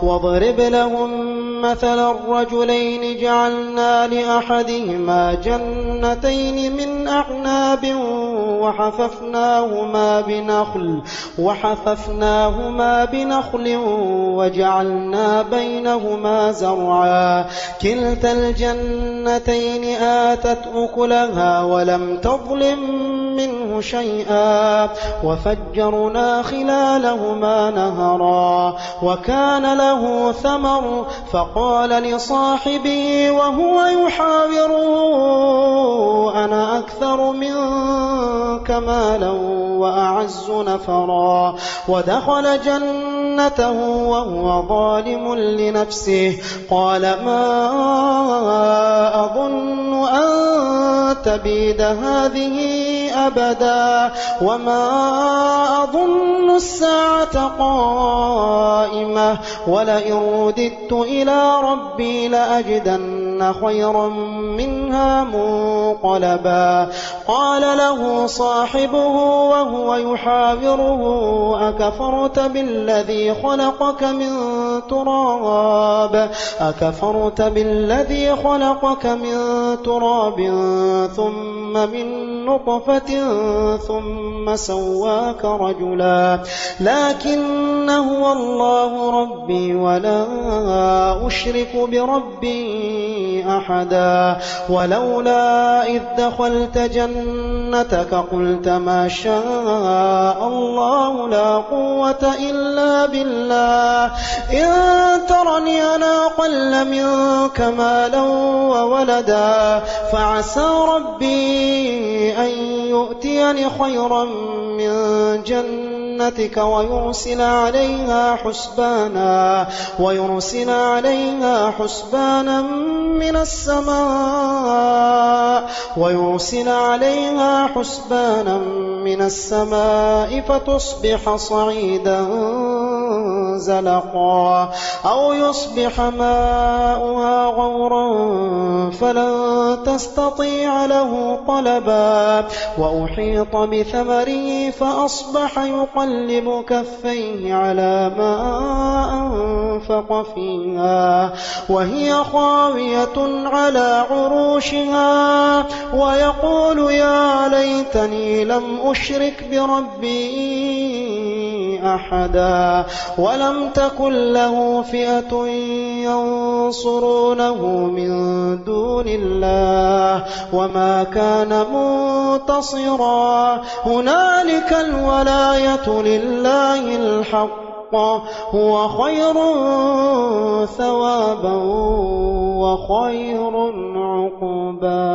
واضرب لهم مثل الرجلين جعلنا لأحدهما جنتين من أعناب وحففناهما بنخل وجعلنا بينهما زرعا كلتا الجنتين آتت أكلها ولم تظلم منه شيئا وفجرنا خلالهما نهرا وكان له ثمر فقال لصاحبه وهو يحاوره أنا أكثر منك مالا وأعز نفرا ودخل جنته وهو ظالم لنفسه قال ما أظن أن تبيد هذه أبدا وما أظن الساعة قائمة ولئن رددت إلى ربي لأجدن خيرا منها منقلبا قال له صاحبه وهو يحاوره أكفرت بالذي خلقك من تراب ثم من نطفة ثم سواك رجلا لكن هو الله ربي ولا أشرك بربي أحدا ولولا إذ دخلت جنتك قلت ما شاء الله لا قوة إلا بالله إن ترني أنا أقل منك مالا وولدا فعسى ربي أن يؤتيني خيرا من جنتك ويرسل عليها حسبانا من السماء فتصبح صعيدا زلقا أو يصبح ماؤها غورا فلن تستطيع له طلبا وأحيط بثمره فأصبح يقلب كفيه على ما أنفق فيها وهي خاوية على عروشها ويقول يا ليتني لم أشرك بربي أحدا ولم تكن له فئة ينصرونه من دون الله وما كان منتصرا هنالك الولاية لله الحق هو خير ثوابا وخير عقبا